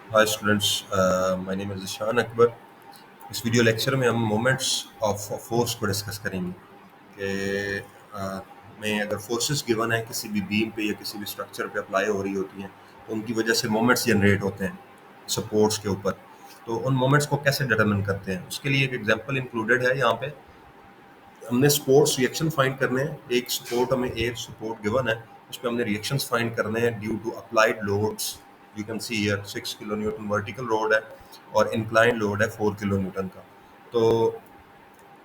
Hi students, my name is Ishan Akbar. इस video lecture में हम मोमेंट्स ऑफ फोर्स को डिस्कस करेंगे कि में अगर फोर्सेस गिवन है किसी भी बीम पे या किसी भी स्ट्रक्चर पे अप्लाई हो रही होती हैं तो उनकी वजह से मोमेंट्स जनरेट होते हैं सपोर्ट्स के ऊपर। तो उन मोमेंट्स को कैसे डिटरमिन करते हैं उसके लिए एक एग्जांपल इंक्लूडेड है यहाँ पे। हमने सपोर्ट्स रिएक्शन फाइंड करने हैं। एक सपोर्ट हमें एक सपोर्ट गिवन है, उस पर हमने रिएक्शंस फाइंड करने हैं due to applied loads. You can see here 6 kilo newton vertical load है और इंक्लाइन लोड है 4 किलो न्यूटन का। तो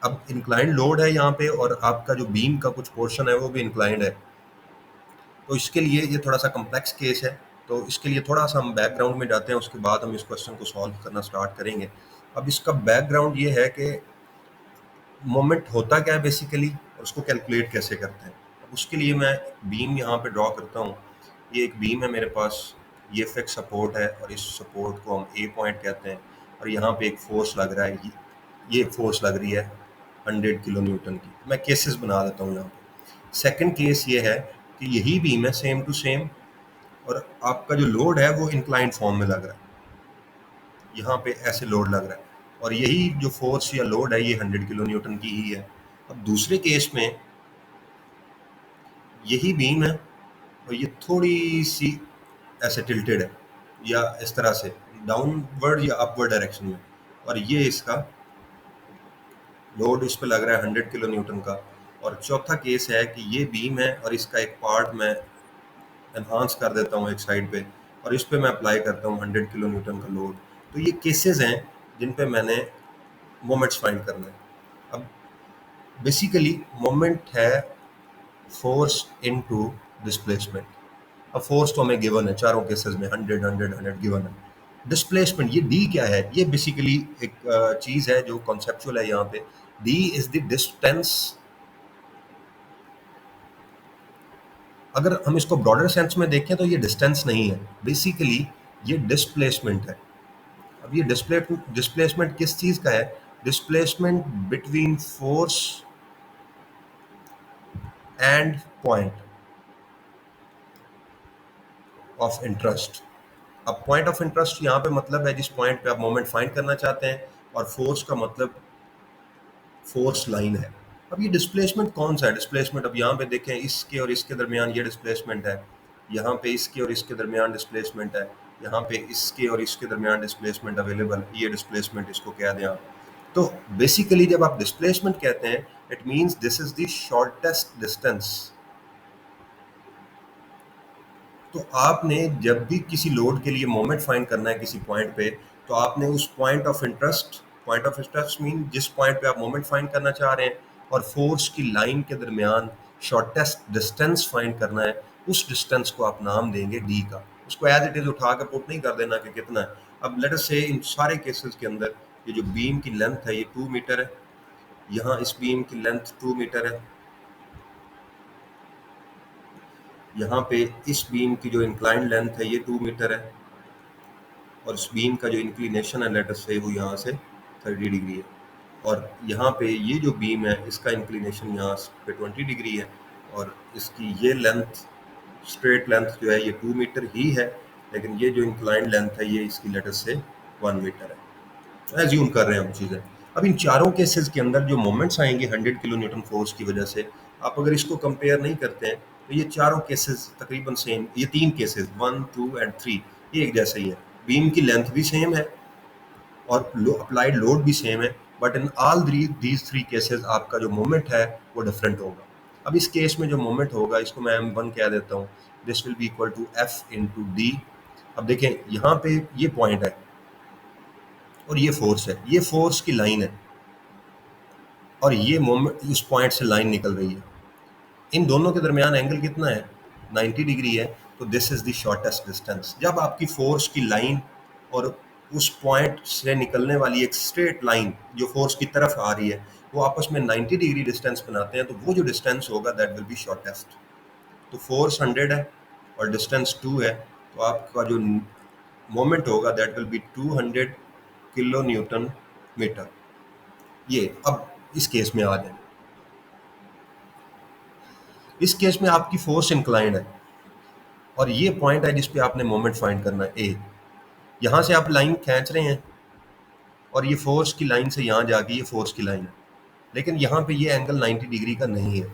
अब इंक्लाइंड लोड है यहाँ पे और आपका जो बीम का कुछ पोर्शन है वो भी इंक्लाइंड है। तो इसके लिए ये थोड़ा सा कम्प्लेक्स केस है। तो इसके लिए थोड़ा सा हम बैकग्राउंड में जाते हैं, उसके बाद हम इस क्वेश्चन को सॉल्व करना स्टार्ट करेंगे। अब इसका बैकग्राउंड ये है कि मोमेंट होता क्या है बेसिकली और उसको कैलकुलेट कैसे करते हैं। अब उसके लिए मैं बीम यहाँ पे ड्रॉ करता हूँ। ये एक बीम है मेरे पास, ये फिक्स सपोर्ट है और इस सपोर्ट को हम ए पॉइंट कहते हैं। और यहाँ पे एक फोर्स लग रहा है, ये फोर्स लग रही है 100 किलो न्यूटन की। मैं केसेस बना देता हूँ यहाँ पे। सेकंड केस ये है कि यही बीम है सेम टू सेम और आपका जो लोड है वो इंक्लाइंड फॉर्म में लग रहा है, यहाँ पे ऐसे लोड लग रहा है और यही जो फोर्स या लोड है ये 100 किलो न्यूटन की ही है। अब दूसरे केस में यही बीम है और ये थोड़ी सी ऐसे टिल्टेड है या इस तरह से डाउनवर्ड या अपवर्ड डायरेक्शन में, और ये इसका लोड इस पे लग रहा है 100 किलो न्यूटन का। और चौथा केस है कि ये बीम है और इसका एक पार्ट मैं एनहांस कर देता हूँ एक साइड पे और इस पे मैं अप्लाई करता हूँ 100 किलो न्यूटन का लोड। तो ये केसेस हैं जिन पे मैंने मोमेंट्स फाइंड करना है। अब बेसिकली मोमेंट है फोर्स इनटू डिस्प्लेसमेंट। अब फोर्स तो हमें गिवन है चारों केसेस में 100 100 100 गिवन है। डिस्प्लेसमेंट ये डी क्या है, ये बेसिकली एक चीज है जो कॉन्सेप्चुअल है यहाँ पे। D is the distance. अगर हम इसको ब्रॉडर सेंस में देखें तो ये डिस्टेंस नहीं है, बेसिकली ये डिस्प्लेसमेंट है। अब ये डिस्प्लेसमेंट किस चीज का है? Displacement between force and point of interest. अब पॉइंट ऑफ इंटरेस्ट यहाँ पे मतलब है जिस पॉइंट पे आप मोमेंट फाइंड करना चाहते हैं, और फोर्स का मतलब फोर्स लाइन है। अब ये डिस्प्लेसमेंट कौन सा है? डिस्प्लेसमेंट अब यहाँ पे देखें, इसके और इसके दरमियान ये डिस्प्लेसमेंट है, यहाँ पे इसके और इसके दरमियान डिस्प्लेसमेंट है, यहाँ पे इसके और इसके दरमियान डिस्प्लेसमेंट अवेलेबल, ये डिस्प्लेसमेंट इसको कह दें आप। तो बेसिकली जब आप डिस्प्लेसमेंट कहते हैं it means this is the shortest distance. तो आपने जब भी किसी लोड के लिए मोमेंट फाइंड करना है किसी पॉइंट पे, तो आपने उस पॉइंट ऑफ इंटरेस्ट मीन जिस पॉइंट पे आप मोमेंट फाइंड करना चाह रहे हैं और फोर्स की लाइन के दरमियान शॉर्टेस्ट डिस्टेंस फाइंड करना है, उस डिस्टेंस को आप नाम देंगे डी का। उसको एज इट इज उठा के पुट नहीं कर देना कि कितना है। अब लेट अस से इन सारे केसेस के अंदर ये जो बीम की लेंथ है ये 2 मीटर है, यहाँ इस बीम की लेंथ 2 मीटर है, यहाँ पे इस बीम की जो इंक्लाइन लेंथ है ये 2 मीटर है, और इस बीम का जो इंक्लिनेशन है लेट अस से वो यहाँ से 30 डिग्री है, और यहाँ पे ये जो बीम है इसका इंक्लिनेशन यहाँ पे 20 डिग्री है, और इसकी ये लेंथ स्ट्रेट लेंथ जो है ये 2 मीटर ही है, लेकिन ये जो इंक्लाइन लेंथ है ये इसकी लेट अस से 1 मीटर है। एज्यूम कर रहे हैं हम चीज़ें। अब इन चारों केसेस के अंदर जो मोमेंट्स आएंगे 100 किलो न्यूटन फोर्स की वजह से, आप अगर इसको कंपेयर नहीं करते हैं तो ये चारों केसेस तकरीबन सेम, ये तीन केसेस 1 2 एंड 3 ये एक जैसे ही है। बीम की लेंथ भी सेम है और अप्लाइड लोड भी सेम है, but in all these three cases आपका जो मोमेंट है वो डिफरेंट होगा। अब इस केस में जो मोमेंट होगा इसको मैं m1 कह देता हूँ। This will be equal to f into D. अब देखें यहाँ पे ये पॉइंट है और ये फोर्स है, ये फोर्स की लाइन है और ये मोमेंट इस पॉइंट से लाइन निकल रही है। इन दोनों के दरमियान एंगल कितना है? 90 डिग्री है। तो this is the shortest distance. जब आपकी फोर्स की लाइन और उस पॉइंट से निकलने वाली एक स्ट्रेट लाइन जो फोर्स की तरफ आ रही है वो आपस में 90 डिग्री डिस्टेंस बनाते हैं, तो वो जो डिस्टेंस होगा दैट विल बी शॉर्टेस्ट। तो फोर्स 100 है और डिस्टेंस 2 है, तो आपका जो मोमेंट होगा that will be 200 kilo newton metre. ये अब इस केस में आ जाए। इस केस में आपकी फोर्स इंक्लाइंड है और ये पॉइंट है जिस पे आपने मोमेंट फाइंड करना है ए। यहाँ से आप लाइन खींच रहे हैं और ये फोर्स की लाइन से यहाँ जाके ये फोर्स की लाइन है, लेकिन यहाँ पे ये एंगल 90 डिग्री का नहीं है।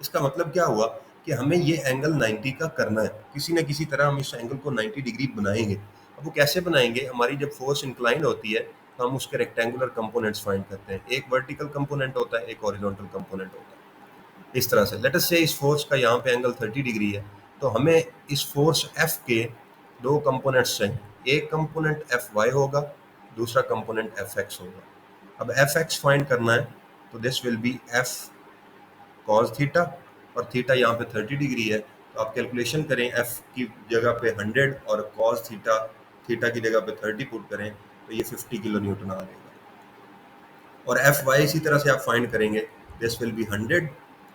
इसका मतलब क्या हुआ कि हमें ये एंगल 90 का करना है, किसी न किसी तरह हम इस एंगल को 90 डिग्री बनाएंगे। अब वो कैसे बनाएंगे? हमारी जब फोर्स इंक्लाइंड होती है तो हम उसके रेक्टेंगुलर कंपोनेंट्स फाइंड करते हैं, एक वर्टिकल कंपोनेंट होता है, एक हॉरिजॉन्टल कंपोनेंट होता है। इस तरह से लेट अस से इस फोर्स का यहाँ पे एंगल 30 डिग्री है, तो हमें इस फोर्स एफ के दो कंपोनेंट्स चाहिए, एक कंपोनेंट एफ वाई होगा, दूसरा कंपोनेंट एफ एक्स होगा। अब एफ एक्स फाइंड करना है, तो this will B F cos theta, और थीटा यहाँ पे 30 डिग्री है, तो आप कैलकुलेशन करें, एफ की जगह पे 100 और कॉस थीटा थीटा की जगह पे 30 पुट करें, तो ये 50 किलो न्यूटन आ जाएगा। और एफ वाई इसी तरह से आप फाइंड करेंगे, this will B 100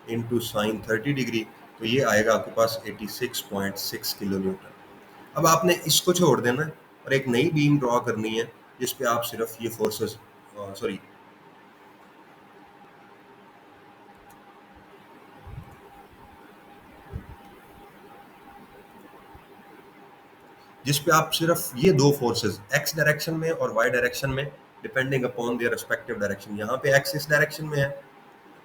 into sine 30 degree, तो ये आएगा आपके पास 86.6 किलो न्यूटन। अब आपने इसको छोड़ देना है और एक नई बीम ड्रॉ करनी है जिस पे आप सिर्फ ये फोर्सेस सॉरी जिस पे आप सिर्फ ये दो फोर्सेस एक्स डायरेक्शन में और वाई डायरेक्शन में, depending upon their respective direction, यहाँ पे एक्स इस डायरेक्शन में है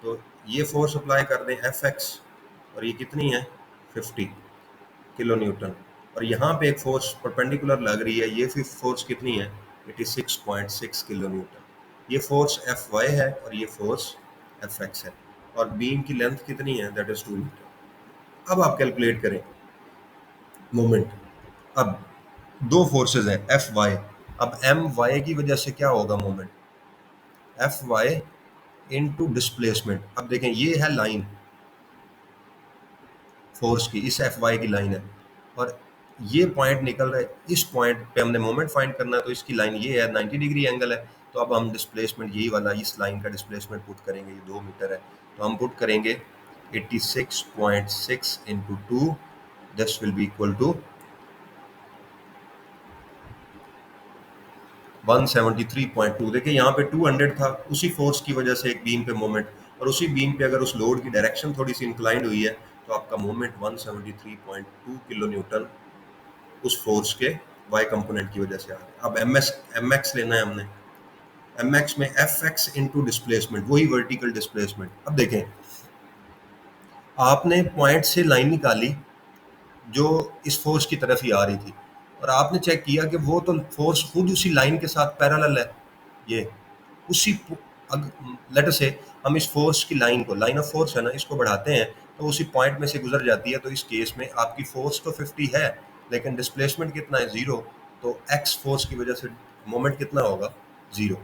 तो ये फोर्स अप्लाई कर दें एफ एक्स, और ये कितनी है 50 किलो न्यूटन, और यहाँ पे एक फोर्स परपेंडिकुलर लग रही है, ये फोर्स कितनी है 86.6 किलो न्यूटन। ये फोर्स एफ वाई है और ये फोर्स एफ एक्स है, और बीम की लेंथ कितनी है, दैट इज 2 मीटर। अब आप कैलकुलेट करें मोमेंट। अब दो फोर्सेस हैं एफ वाई, अब एम वाई की वजह से क्या होगा moment, F Y into displacement. अब देखें ये है लाइन फोर्स की, इस एफ वाई की लाइन है, और ये पॉइंट निकल रहा है, इस पॉइंट पे हमने मोमेंट फाइंड करना है, तो इसकी लाइन ये है 90 डिग्री एंगल है, तो अब हम डिस्प्लेसमेंट यही वाला इस लाइन का डिस्प्लेसमेंट पुट करेंगे, ये 2 मीटर है, तो हम पुट करेंगे 86.6 into 2, this will be equal to 173.2। देखिए यहाँ पे 200 था, उसी फोर्स की वजह से एक बीम पे मोमेंट, और उसी बीम पे अगर उस लोड की डायरेक्शन थोड़ी सी इंक्लाइंड हुई है तो आपका मोमेंट 173.2 किलो न्यूटन उस फोर्स के वाई कंपोनेंट की वजह से आ रहा है। अब एम एक्स लेना है हमने, एम एक्स में एफ एक्स इंटू डिस्प्लेसमेंट, वही वर्टिकल डिस्प्लेसमेंट। अब देखें आपने पॉइंट से लाइन निकाली जो इस फोर्स की तरफ ही आ रही थी, और आपने चेक किया कि वो तो फोर्स खुद उसी लाइन के साथ पैरेलल है, ये उसी लेटर से हम इस फोर्स की लाइन को, लाइन ऑफ फोर्स है ना, इसको बढ़ाते हैं तो उसी पॉइंट में से गुजर जाती है, तो इस केस में आपकी फोर्स तो 50 है लेकिन डिस्प्लेसमेंट कितना है 0, तो एक्स फोर्स की वजह से मोमेंट कितना होगा 0।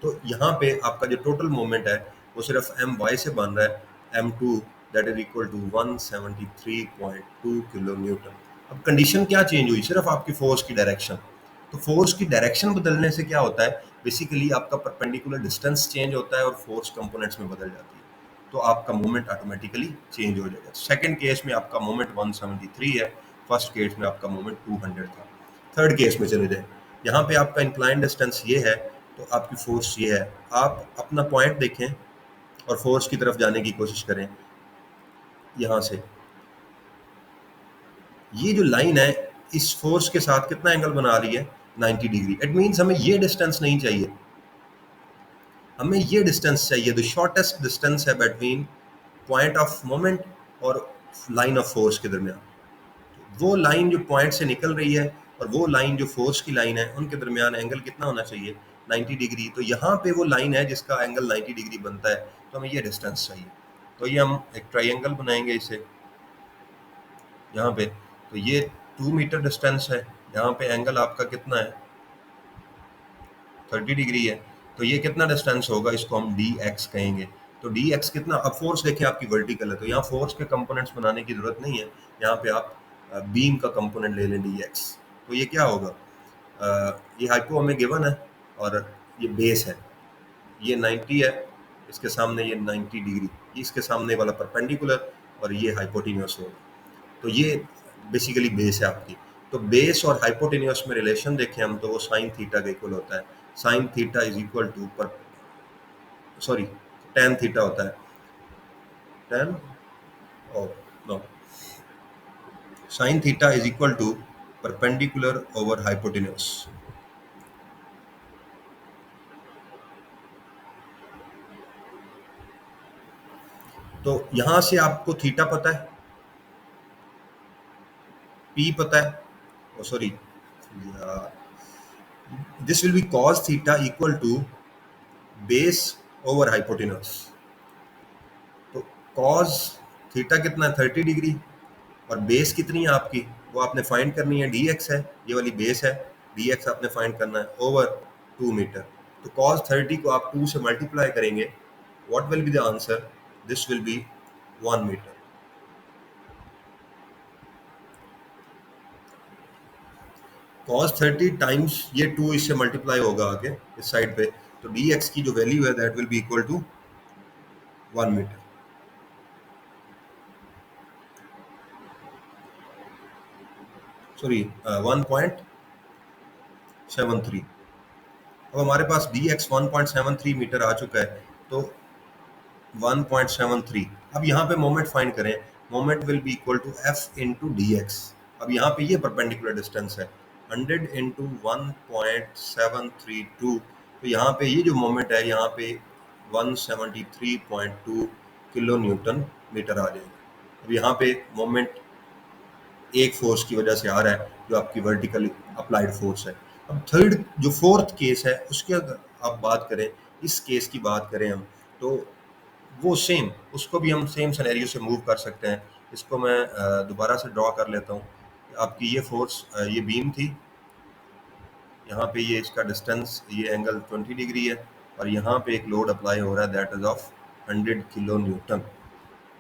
तो यहाँ पे आपका जो टोटल मोमेंट है वो सिर्फ एम वाई से बन रहा है m2, that is equal to 173.2 kilo newton. अब कंडीशन क्या चेंज हुई, सिर्फ आपकी फोर्स की डायरेक्शन। तो फोर्स की डायरेक्शन बदलने से क्या होता है, बेसिकली आपका परपेंडिकुलर डिस्टेंस चेंज होता है और फोर्स कंपोनेंट्स में बदल जाती है, तो आपका मोमेंट ऑटोमेटिकली चेंज हो जाएगा। सेकंड केस में आपका मोमेंट 173 है, फर्स्ट केस में आपका मोमेंट 200 था। थर्ड केस में चले जाए, यहाँ पे आपका इंक्लाइन डिस्टेंस ये है, तो आपकी फोर्स ये है, आप अपना पॉइंट देखें और फोर्स की तरफ जाने की कोशिश करें। यहाँ से ये जो लाइन है इस फोर्स के साथ कितना एंगल बना रही है 90 डिग्री। इट मीन्स हमें ये डिस्टेंस नहीं चाहिए, हमें ये डिस्टेंस चाहिए, द शॉर्टेस्ट डिस्टेंस है बिटवीन पॉइंट ऑफ मोमेंट और लाइन ऑफ फोर्स के दरमियान। वो लाइन जो पॉइंट से निकल रही है और वो लाइन जो फोर्स की लाइन है, उनके दरमियान एंगल कितना होना चाहिए 90 डिग्री। तो यहाँ पे वो लाइन है जिसका एंगल 90 डिग्री बनता है, तो हमें ये डिस्टेंस चाहिए। तो ये हम एक ट्राइंगल बनाएंगे इसे यहाँ पे, तो ये 2 मीटर डिस्टेंस है, यहाँ पे एंगल आपका कितना है 30 डिग्री है, तो ये कितना डिस्टेंस होगा, इसको हम डी एक्स कहेंगे। तो डी एक्स कितना, अब फोर्स देखिए आपकी वर्टिकल है, तो यहाँ फोर्स के कंपोनेंट्स बनाने की जरूरत नहीं है, यहाँ पे आप बीम का कंपोनेंट ले लें डी एक्स। तो ये क्या होगा, ये हाइपो हमें गिवन है और ये बेस है, ये 90 है, इसके सामने ये 90 डिग्री, इसके सामने वाला परपेंडिकुलर, और ये हाइपोटेन्यूस होगा। तो ये बेसिकली बेस है आपकी। तो बेस और हाइपोटेन्यूस में रिलेशन देखें हम, तो वो साइन थीटा के इक्वल होता है। Sine theta is equal to पर सॉरी टेन थीटा होता है, tan oh no sine theta is equal to perpendicular over hypotenuse. तो यहां से आपको थीटा पता है, पी पता है, oh sorry, this will be cos theta equal to base over hypotenuse. तो cos थीटा कितना है, 30 डिग्री, और बेस कितनी है आपकी, वो आपने फाइंड करनी है, dx है, ये वाली बेस है, dx आपने फाइंड करना है ओवर 2 मीटर। तो cos 30 को आप 2 से मल्टीप्लाई करेंगे, what will be the answer, this will be 1 metre. cos 30 times ये 2 इससे मल्टीप्लाई होगा आगे इस साइड पे, तो dx की जो वैल्यू है that will be equal to 1 metre. Sorry 1.73। अब हमारे पास dx 1.73 मीटर आ चुका है, तो 1.73। अब यहाँ पे मोमेंट फाइंड करें, moment will be equal to F into D X. अब यहाँ पे ये परपेंडिकुलर डिस्टेंस है 100 इंटू 1.732, तो यहाँ पे ये जो मोमेंट है यहाँ पे 173.2 किलो न्यूटन मीटर आ जाएगा। अब यहाँ पे मोमेंट एक फोर्स की वजह से आ रहा है जो आपकी वर्टिकल अप्लाइड फोर्स है। अब थर्ड जो फोर्थ केस है उसके अगर आप बात करें, इस केस की बात करें हम, तो वो सेम, उसको भी हम सेम सिनेरियो से मूव कर सकते हैं। इसको मैं दोबारा से ड्रॉ कर लेता हूँ। आपकी ये फोर्स, ये बीम थी, यहाँ पे ये इसका डिस्टेंस, ये एंगल 20 डिग्री है, और यहाँ पे एक लोड अप्लाई हो रहा है that is of 100 kilo Newton.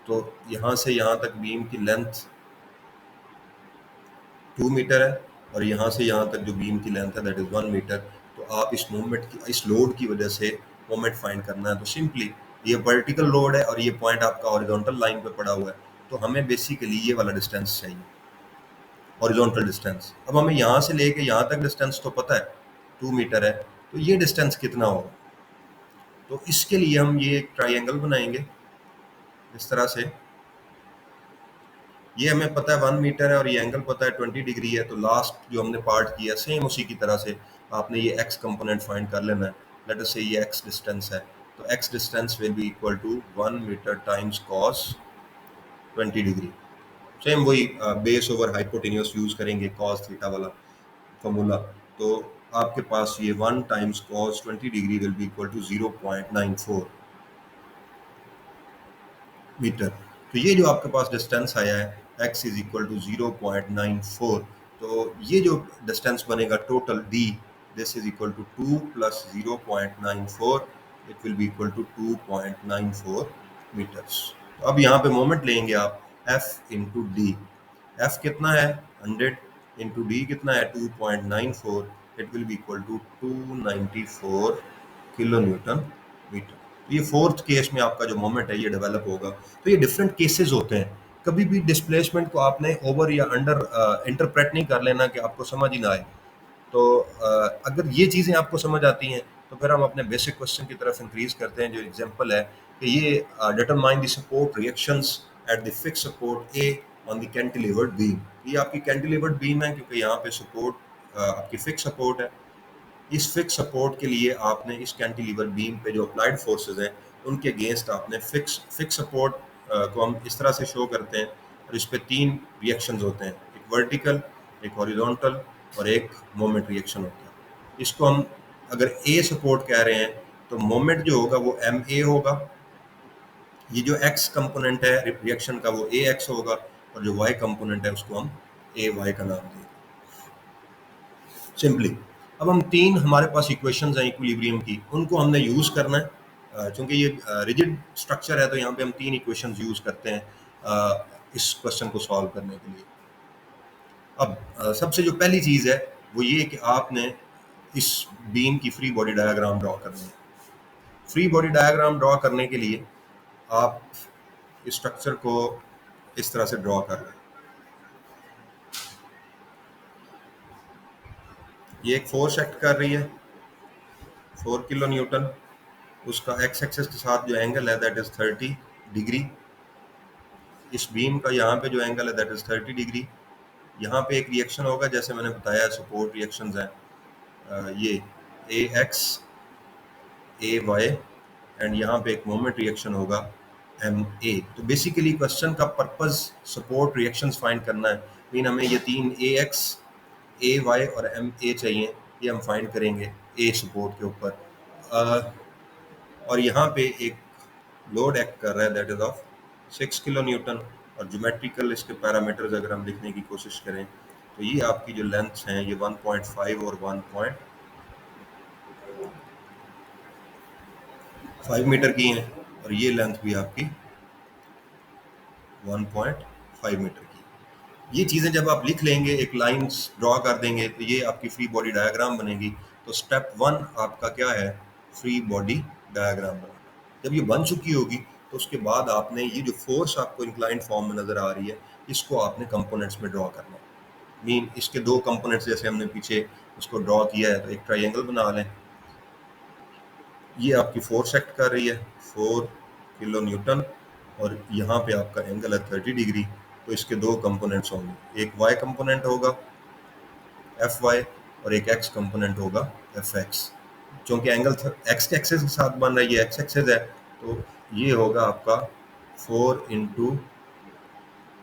तो यहाँ से यहाँ तक बीम की लेंथ 2 मीटर है, और यहाँ से यहाँ तक जो बीम की लेंथ है दैट इज 1 मीटर। तो आप इस मूवमेंट की, इस लोड की वजह से मोमेंट फाइंड करना है, तो सिंपली ये वर्टिकल लोड है और ये पॉइंट आपका हॉरिजॉन्टल लाइन पे पड़ा हुआ है, तो हमें बेसिकली ये वाला डिस्टेंस चाहिए, हॉरिजॉन्टल डिस्टेंस। अब हमें यहाँ से लेके यहाँ तक डिस्टेंस तो पता है 2 मीटर है, तो ये डिस्टेंस कितना होगा, तो इसके लिए हम ये एक ट्राइंगल बनाएंगे इस तरह से। ये हमें पता है 1 मीटर है और ये एंगल पता है 20 डिग्री है, तो लास्ट जो हमने पार्ट किया सेम उसी की तरह से आपने ये एक्स कंपोनेंट फाइंड कर लेना है। लेट अस से ये एक्स डिस्टेंस है, तो X distance will be equal to 1 metre times cos 20 degree. Same वही बेस ओवर हाइपोटेन्यूस यूज करेंगे कॉस थीटा वाला फॉर्मूला। तो आपके पास ये 1 times cos 20 degree will be equal to 0.94 metre. तो ये जो आपके पास डिस्टेंस आया है x इज इक्वल टू 0.94, तो ये जो डिस्टेंस बनेगा total d, this is equal to 2 plus 0.94, it will be equal to 2.94 metres. तो अब यहाँ पे मोमेंट लेंगे आप f इंटू डी। एफ कितना है 100, इंटू डी कितना है 2.94, it will be equal to 294 kilo newton metre. तो ये फोर्थ केस में आपका जो मोमेंट है ये डेवलप होगा। तो ये डिफरेंट केसेस होते हैं, कभी भी डिस्प्लेसमेंट को आपने ओवर या अंडर इंटरप्रेट नहीं कर लेना कि आपको समझ ही ना आए। तो अगर ये चीज़ें आपको समझ आती हैं तो फिर हम अपने बेसिक क्वेश्चन की तरफ इंक्रीज करते हैं। जो एग्जांपल है कि ये determine the support reactions at the fix support A on the cantilevered beam. ये आपकी कैंटिलीवर्ड बीम है क्योंकि यहाँ पे सपोर्ट आपकी फिक्स सपोर्ट है। इस फिक्स सपोर्ट के लिए आपने इस कैंटिलीवर बीम पे जो अप्लाइड फोर्सेस हैं उनके अगेंस्ट आपने फिक्स सपोर्ट को हम इस तरह से शो करते हैं, और इस पे 3 रिएक्शंस होते हैं, एक वर्टिकल, एक हॉरिजॉन्टल और एक मोमेंट रिएक्शन होता है। इसको हम अगर ए सपोर्ट कह रहे हैं तो मोमेंट जो होगा वो एम ए होगा, ये जो एक्स कंपोनेंट है रिएक्शन का वो ए एक्स होगा, और जो वाई कंपोनेंट है उसको हम ए वाई का नाम देंगे सिंपली। अब हम 3 हमारे पास इक्वेशंस हैं इक्विलिब्रियम की, उनको हमने यूज़ करना है। चूंकि ये रिजिड स्ट्रक्चर है तो यहाँ पे हम 3 इक्वेशंस यूज़ करते हैं इस क्वेश्चन को सॉल्व करने के लिए। अब सबसे जो पहली चीज़ है वो ये कि आपने इस बीम की फ्री बॉडी डायग्राम ड्रॉ करनी है। फ्री बॉडी डायग्राम ड्रॉ करने के लिए आप इस स्ट्रक्चर को इस तरह से ड्रॉ कर रहे हैं। ये एक फोर्स एक्ट कर रही है 4 किलो न्यूटन, उसका एक्स एक्सेस के साथ जो एंगल है दैट इज 30 डिग्री। इस बीम का यहाँ पे जो एंगल है दैट इज 30 डिग्री। यहाँ पे एक रिएक्शन होगा, जैसे मैंने बताया सपोर्ट रिएक्शंस हैं, ये ए एक्स ए वाई, एंड यहाँ पे एक मोमेंट रिएक्शन होगा एम ए। तो बेसिकली क्वेश्चन का पर्पस सपोर्ट रिएक्शंस फाइंड करना है। मीन हमें ये तीन ए एक्स ए वाई और एम ए चाहिए, ये हम फाइंड करेंगे ए सपोर्ट के ऊपर। और यहाँ पे एक लोड एक्ट कर रहा है that is of 6 kilo newton. और ज्योमेट्रिकल इसके पैरामीटर्स अगर हम लिखने की कोशिश करें तो ये आपकी जो लेंथ्स हैं ये 1.5 और 1.5 मीटर की हैं, और ये लेंथ भी आपकी 1.5 मीटर की। ये चीज़ें जब आप लिख लेंगे, एक लाइंस ड्रॉ कर देंगे, तो ये आपकी फ्री बॉडी डायग्राम बनेगी। तो स्टेप 1 आपका क्या है? फ्री बॉडी डायग्राम बनाना। जब ये बन चुकी होगी तो उसके बाद आपने ये जो फोर्स आपको इंक्लाइंड फॉर्म में नज़र आ रही है, इसको आपने कंपोनेंट्स में ड्रॉ करना है। मीन इसके दो कंपोनेंट्स जैसे हमने पीछे उसको ड्रॉ किया है, तो एक ट्राइंगल बना लें। ये आपकी फोर्स एक्ट कर रही है 4 किलो न्यूटन, और यहाँ पे आपका एंगल है 30 डिग्री। तो इसके दो कंपोनेंट्स होंगे, एक वाई कंपोनेंट होगा एफ वाई, और एक एक्स कंपोनेंट होगा एफ एक्स। क्योंकि एंगल एक्स के एक्सेस के साथ बन रहा है, ये एक्स एक्सेस है, तो ये होगा आपका 4 इंटू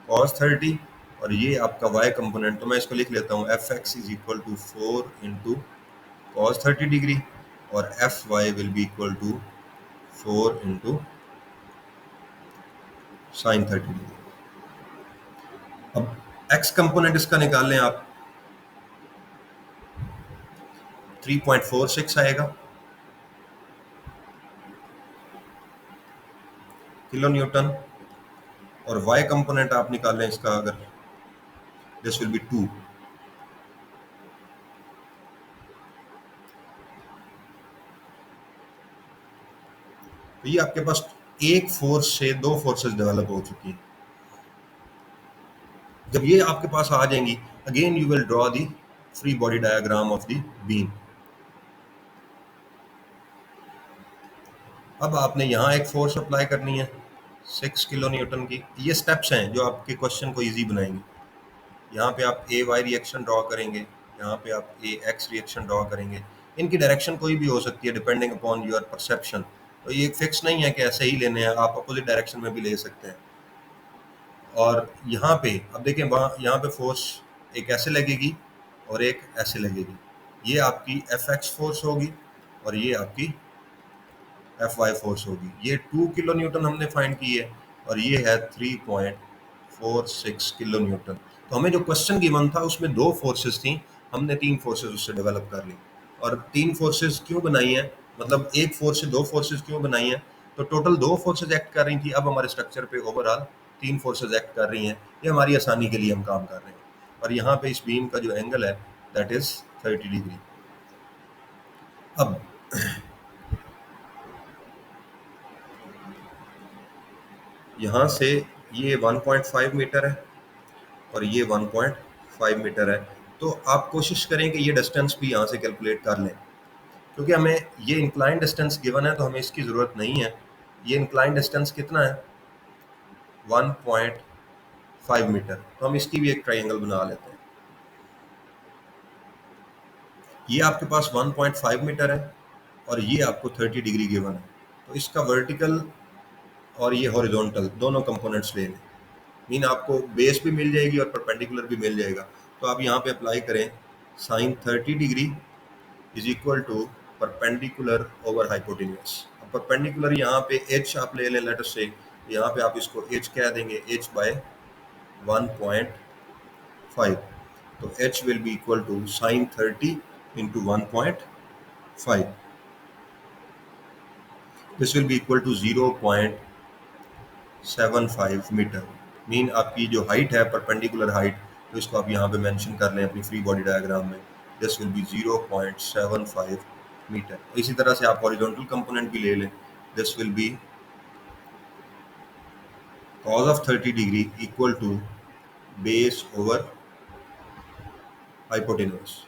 कॉस 30, और ये आपका वाई कंपोनेंट, तो मैं इसको लिख लेता हूँ F X is equal to 4 into cos 30 degree, और F Y will be equal to 4 into sine 30 degree. अब एक्स कंपोनेंट इसका निकाल लें आप, 3.46 आएगा किलो न्यूटन, और वाई कंपोनेंट आप निकाल लें इसका, अगर दिस विल बी 2। तो ये आपके पास एक फोर्स से दो फोर्सेस डेवलप हो चुकी हैं। जब ये आपके पास आ जाएंगी, again you will draw the free body diagram of the beam. अब आपने यहाँ एक फोर्स अप्लाई करनी है 6 किलो न्यूटन की। ये स्टेप्स हैं जो आपके क्वेश्चन को इजी बनाएंगे। यहाँ पे आप ए वाई रिएक्शन ड्रॉ करेंगे, यहाँ पे आप ए एक्स रिएक्शन ड्रॉ करेंगे। इनकी डायरेक्शन कोई भी हो सकती है डिपेंडिंग अपॉन योर परसेप्शन। तो ये फिक्स नहीं है कि ऐसे ही लेने हैं, आप अपोजिट डायरेक्शन में भी ले सकते हैं। और यहाँ पे अब देखें, वहाँ यहाँ पे फोर्स एक ऐसे लगेगी और एक ऐसे लगेगी। ये आपकी एफ एक्स फोर्स होगी और ये आपकी एफ वाई फोर्स होगी। ये 2 किलो न्यूटन हमने फाइंड की है, और ये है 3.46 किलो न्यूटन। तो हमें जो क्वेश्चन गिवन था उसमें दो फोर्सेस थी, हमने तीन फोर्सेस उससे डेवलप कर ली। और तीन फोर्सेस क्यों बनाई हैं, मतलब एक फोर्स से दो फोर्सेस क्यों बनाई हैं? तो टोटल दो फोर्सेस एक्ट कर रही थी, अब हमारे स्ट्रक्चर पे ओवरऑल तीन फोर्सेस एक्ट कर रही हैं। ये हमारी आसानी के लिए हम काम कर रहे हैं। और यहाँ पे इस बीम का जो एंगल है दैट इज 30 डिग्री। अब यहाँ से ये 1.5 मीटर है और ये 1.5 मीटर है। तो आप कोशिश करें कि ये डिस्टेंस भी यहाँ से कैलकुलेट कर लें, क्योंकि हमें ये इंक्लाइन डिस्टेंस गिवन है तो हमें इसकी ज़रूरत नहीं है। ये इंक्लाइन डिस्टेंस कितना है? 1.5 मीटर। तो हम इसकी भी एक ट्राइंगल बना लेते हैं। ये आपके पास 1.5 मीटर है और ये आपको 30 डिग्री गिवन है। तो इसका वर्टिकल और ये हॉरिजॉन्टल दोनों कंपोनेंट्स ले लें। मीन आपको बेस भी मिल जाएगी और परपेंडिकुलर भी मिल जाएगा। तो आप यहाँ पे अप्लाई करें sine 30 degree is equal to perpendicular over hypotenuse. अब परपेंडिकुलर यहाँ पे एच आप ले लें, लेटर से यहाँ पे आप इसको एच कह देंगे, एच बाय 1.5। तो H will be equal to sine 30 into 1.5। This will be equal to 0.75 metre. Mean आपकी जो हाइट है परपेंडिकुलर हाइट, तो इसको आप यहाँ पे मेंशन कर लें अपनी फ्री बॉडी डायग्राम में। This will be 0.75 metre. इसी तरह से आप हॉरिजॉन्टल कंपोनेंट भी ले लें। This will be cos of 30 degree equal to base over hypotenuse.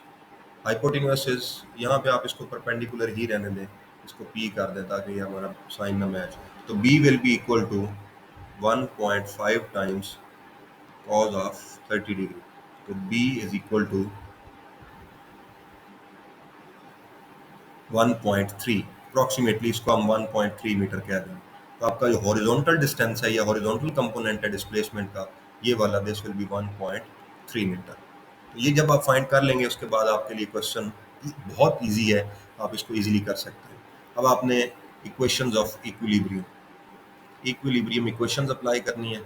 Hypotenuse is, यहाँ पे आप इसको परपेंडिकुलर ही रहने दें, इसको P कर दें ताकि ये हमारा साइन ना मैच। तो B will be equal to 1.5 times cos of 30 degree. तो b is equal to 1.3, approximately इसको हम 1.3 मीटर कह दें। तो आपका जो हॉरिजॉन्टल डिस्टेंस है या हॉरिजॉन्टल कंपोनेंट है डिस्प्लेसमेंट का, ये वाला दिस विल बी 1.3 मीटर। तो ये जब आप फाइंड कर लेंगे उसके बाद आपके लिए क्वेश्चन बहुत इजी है, आप इसको इजीली कर सकते हैं। अब आपने equations of equilibrium equations apply करनी है।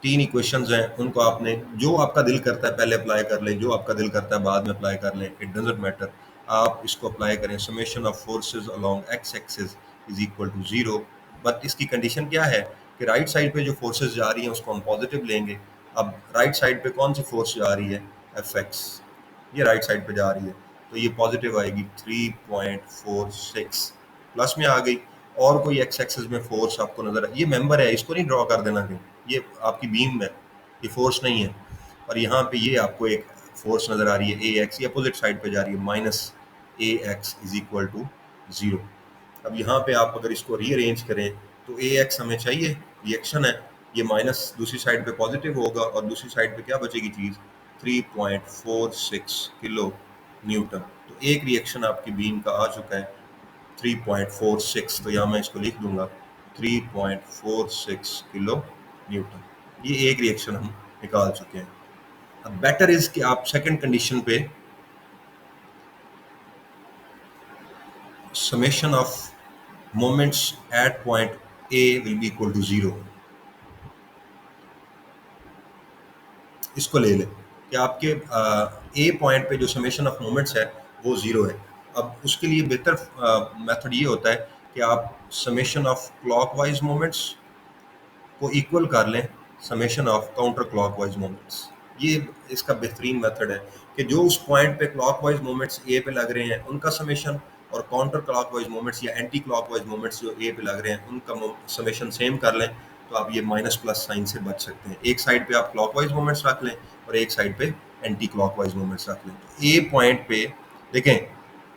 तीन इक्वेशंस हैं, उनको आपने जो आपका दिल करता है पहले अप्लाई कर लें, जो आपका दिल करता है बाद में अप्लाई कर लें, इट डजेंट मैटर। आप इसको अप्लाई करें, summation of forces along X axis is equal to 0। But इसकी कंडीशन क्या है कि राइट साइड पे जो फोर्सेस जा रही हैं उसको हम पॉजिटिव लेंगे। अब राइट साइड पे कौन सी फोर्स जा रही है, एफ एक्स, ये राइट साइड पे जा रही है, तो ये पॉजिटिव आएगी 3.46 प्लस में आ गई। और कोई एक्स एक्सिस में फोर्स आपको नजर है, ये मेंबर है, इसको नहीं ड्रॉ कर देना कहीं, ये आपकी बीम है, ये फोर्स नहीं है। और यहाँ पे ये आपको एक फोर्स नजर आ रही है ए एक्स, ये अपोजिट साइड पे जा रही है, minus A X is equal to 0। अब यहाँ पे आप अगर इसको रीअरेंज करें तो ए एक्स हमें चाहिए, रिएक्शन है, ये माइनस दूसरी साइड पे पॉजिटिव होगा और दूसरी साइड पे क्या बचेगी चीज़, 3.46 किलो न्यूटन। तो एक रिएक्शन आपकी बीम का आ चुका है 3.46, तो यहाँ मैं इसको लिख दूंगा 3.46 किलो न्यूटन। ये एक रिएक्शन हम निकाल चुके हैं। अब बेटर इज कि आप सेकंड कंडीशन पे summation of moments at point A will be equal to 0, इसको ले लें कि आपके ए पॉइंट पे जो समेशन ऑफ मोमेंट्स है वो 0 है। अब उसके लिए बेहतर मेथड ये होता है कि आप समेशन ऑफ क्लॉकवाइज मोमेंट्स को इक्वल कर लें summation of counter clockwise moments. ये इसका बेहतरीन मेथड है कि जो उस पॉइंट पे क्लॉकवाइज मोमेंट्स ए पे लग रहे हैं उनका समेशन, और काउंटर क्लॉकवाइज मोमेंट्स या एंटी क्लॉकवाइज मोमेंट्स जो ए पे लग रहे हैं उनका समेशन सेम कर लें, तो आप ये माइनस प्लस साइन से बच सकते हैं। एक साइड पे आप क्लॉकवाइज मोमेंट्स रख लें और एक साइड पे एंटी क्लॉकवाइज मोमेंट्स रख लें। तो ए पॉइंट पे देखें,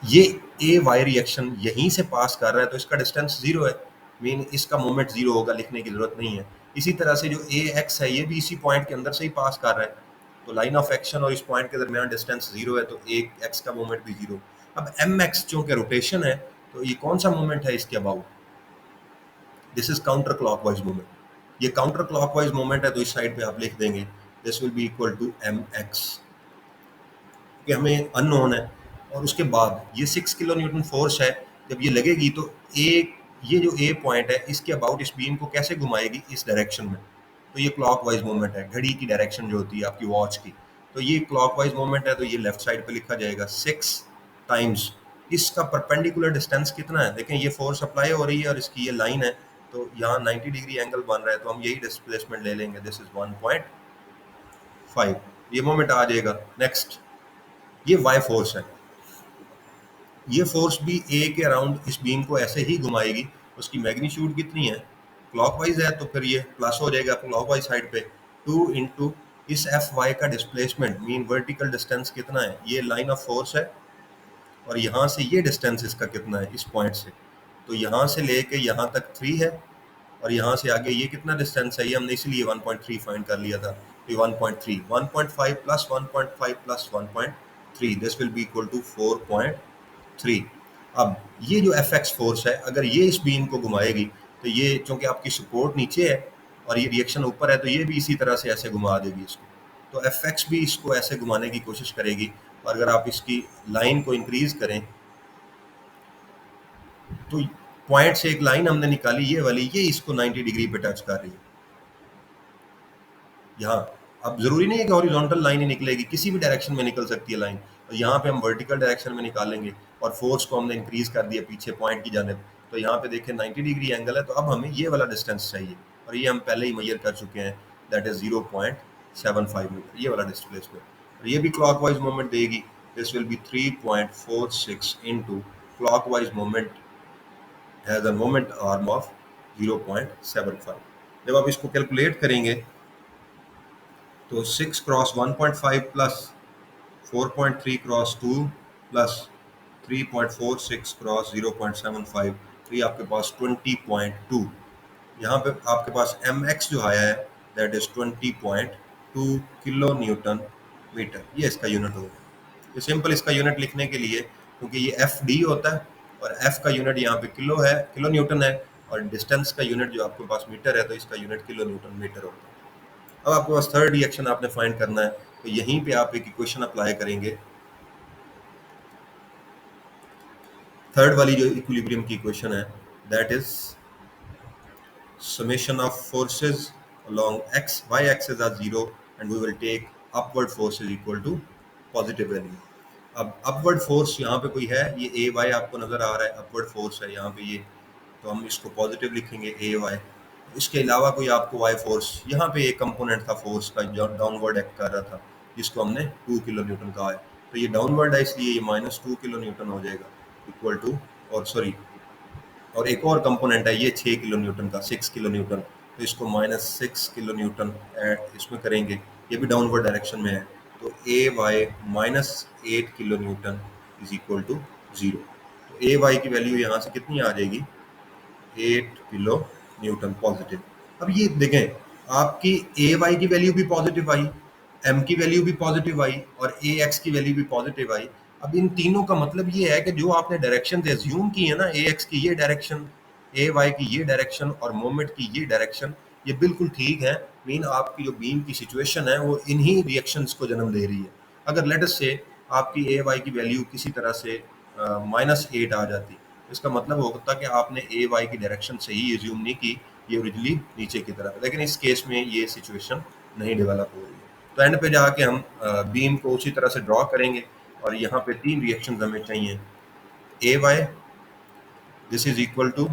ये ए वाई रिएक्शन यहीं से पास कर रहा है तो इसका डिस्टेंस 0 है, मीन इसका मोमेंट 0 होगा, लिखने की जरूरत नहीं है। इसी तरह से जो ए एक्स है ये भी इसी पॉइंट के अंदर से ही पास कर रहा है, तो लाइन ऑफ एक्शन और इस पॉइंट के दरमियान डिस्टेंस 0 है, तो ए एक्स का मोमेंट भी 0। अब एम एक्स चूंकि रोटेशन है तो ये कौन सा मोमेंट है इसके about, this is counter clockwise moment. ये काउंटर क्लॉकवाइज मोमेंट है तो इस साइड पे आप लिख देंगे this will be equal to M X, कि हमें अननोन है। और उसके बाद ये 6 किलो न्यूटन फोर्स है, जब ये लगेगी तो एक ये जो ए पॉइंट है इसके अबाउट इस बीम को कैसे घुमाएगी, इस डायरेक्शन में। तो ये क्लॉकवाइज मूवमेंट है, घड़ी की डायरेक्शन जो होती है आपकी वॉच की, तो ये क्लॉकवाइज मूवमेंट है, तो ये लेफ्ट साइड पे लिखा जाएगा 6 टाइम्स इसका परपेंडिकुलर डिस्टेंस कितना है। देखें ये फोर्स अप्लाई हो रही है और इसकी ये लाइन है, तो यहाँ 90 डिग्री एंगल बन रहा है, तो हम यही डिस्प्लेसमेंट ले लेंगे, दिस इज 1.5, ये मोमेंट आ जाएगा। नेक्स्ट ये वाई फोर्स है, ये फोर्स भी ए के अराउंड इस बीम को ऐसे ही घुमाएगी। उसकी मैग्नीट्यूड कितनी है, क्लॉकवाइज है तो फिर ये प्लस हो जाएगा क्लॉकवाइज साइड पे, 2 इंटू इस एफ वाई का डिस्प्लेसमेंट, मीन वर्टिकल डिस्टेंस कितना है, ये लाइन ऑफ फोर्स है, और यहाँ से ये डिस्टेंस इसका कितना है इस पॉइंट से, तो यहाँ से लेके यहाँ तक 3 है, और यहाँ से आगे ये कितना डिस्टेंस है, ये हमने इसलिए 1.3 फाइंड कर लिया था, तो 1.3 1.5 plus 1.5 plus 1.3 this will be equal to 4.3। अब ये जो एफ एक्स फोर्स है अगर ये इस बीम को घुमाएगी तो ये चूंकि आपकी सपोर्ट नीचे है और ये रिएक्शन ऊपर है तो ये भी इसी तरह से ऐसे घुमा देगी इसको, तो एफ एक्स भी इसको ऐसे घुमाने की कोशिश करेगी। और अगर आप इसकी लाइन को इंक्रीज करें तो पॉइंट से एक लाइन हमने निकाली ये वाली, ये इसको 90 डिग्री पे टच कर रही है यहाँ। अब जरूरी नहीं है कि हॉरिजॉन्टल लाइन ही निकलेगी, किसी भी डायरेक्शन में निकल सकती है लाइन, तो यहाँ पे हम वर्टिकल डायरेक्शन में निकालेंगे और फोर्स को हमने इंक्रीज कर दिया पीछे पॉइंट की जानिब, तो यहाँ पे देखें 90 डिग्री एंगल है, तो अब हमें ये वाला डिस्टेंस चाहिए और ये हम पहले ही मेजर कर चुके हैं, दैट इज 0.75 मीटर, ये वाला डिस्प्लेसमेंट, और ये भी क्लॉकवाइज मोमेंट देगी, this will B 3.46 into clockwise moment has a moment arm of 0.75। जब आप इसको कैलकुलेट करेंगे तो 6 cross 1.5 plus 4.3 cross 2 plus 3.46 cross 0.75, तो ये आपके पास 20.2, यहाँ पे आपके पास एम एक्स जो आया है that is 20.2 2 kilo newton metre, ये इसका यूनिट होगा। तो सिंपल इसका यूनिट लिखने के लिए, क्योंकि ये एफ डी होता है और एफ का यूनिट यहाँ पे किलो है, किलो न्यूटन है, और डिस्टेंस का यूनिट जो आपके पास मीटर है, तो इसका यूनिट किलो न्यूटन मीटर होता है। अब आपके पास थर्ड रिएक्शन आपने फाइंड करना है, तो यहीं पे आप एक इक्वेशन अप्लाई करेंगे। थर्ड वाली जो इक्विलिब्रियम की इक्वेशन है, that is summation of forces along x y axis are zero and we will take upward force is equal to positive value। अब अपवर्ड फोर्स यहाँ पे कोई है, ये ए वाई आपको नजर आ रहा है, अपवर्ड फोर्स है यहाँ पे ये, तो हम इसको पॉजिटिव लिखेंगे ए वाई। इसके अलावा कोई आपको वाई फोर्स, यहाँ पे एक कंपोनेंट था फोर्स का जो डाउनवर्ड एक्ट कर रहा था, जिसको हमने 2 किलो न्यूटन कहा है, तो ये डाउनवर्ड है इसलिए ये -2 किलो न्यूटन हो जाएगा, इक्वल टू, और सॉरी, और एक और कंपोनेंट है ये 6 किलो न्यूटन का, 6 किलो न्यूटन, तो इसको -6 किलो न्यूटन इसमें करेंगे, ये भी डाउनवर्ड डायरेक्शन में है, तो A Y -8 kilo newton is equal to 0। तो ए वाई की वैल्यू यहाँ से कितनी आ जाएगी, 8 किलो न्यूटन पॉजिटिव। अब ये देखें, आपकी ए वाई की वैल्यू भी पॉजिटिव आई, एम की वैल्यू भी पॉजिटिव आई, और ए एक्स की वैल्यू भी पॉजिटिव आई। अब इन तीनों का मतलब ये है कि जो आपने डायरेक्शन एज्यूम की है ना, ए एक्स की ये डायरेक्शन, ए वाई की ये डायरेक्शन और मोमेंट की ये डायरेक्शन, ये बिल्कुल ठीक है। मीन आपकी जो बीम की सिचुएशन है वो इन्हीं रिएक्शंस को जन्म दे रही है। अगर लेट अस से आपकी ए वाई की वैल्यू किसी तरह से -8 आ जाती, इसका मतलब होता कि आपने ए वाई की डायरेक्शन सही एज्यूम नहीं की, ये ओरिजिनली नीचे की तरफ। लेकिन इस केस में ये सिचुएशन नहीं डेवलप हो रही है, तो एंड पे जाके हम बीम को उसी तरह से ड्रॉ करेंगे, और यहाँ पे 3 रिएक्शन हमें चाहिए। A Y this is equal to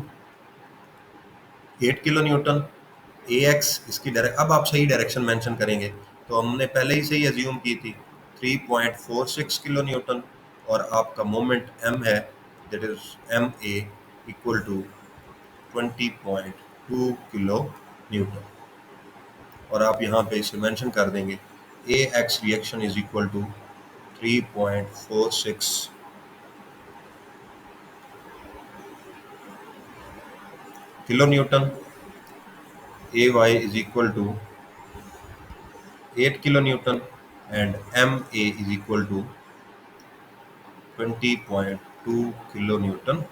8 kilo newton, A X इसकी डायरेक्ट, अब आप सही डायरेक्शन मेंशन करेंगे, तो हमने पहले ही सही एज्यूम की थी 3.46 किलो न्यूटन, और आपका मोमेंट एम है, that is M A equal to 20.2 kilo newton, और आप यहाँ पे इसे मेंशन कर देंगे A X reaction is equal to 3.46 kilo newton, A Y is equal to 8 kilo newton, and M A is equal to 20.2 kilo newton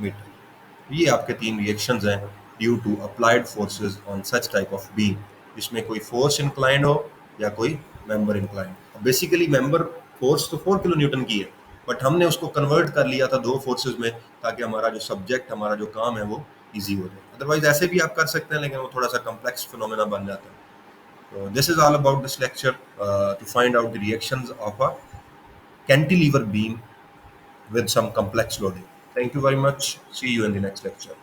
metre. ये आपके 3 reactions हैं due to applied forces on such type of beam, जिसमें कोई force inclined हो या कोई member inclined. Basically member force तो 4 kilo Newton की है, बट हमने उसको कन्वर्ट कर लिया था 2 फोर्सेस में, ताकि हमारा जो सब्जेक्ट, हमारा जो काम है वो ईजी हो जाए। अदरवाइज ऐसे भी आप कर सकते हैं, लेकिन वो थोड़ा सा कम्प्लेक्स फिनोमेना बन जाता है। So this is all about this lecture, to find out the reactions of a cantilever beam with some complex loading. Thank you very much. See you in the next lecture.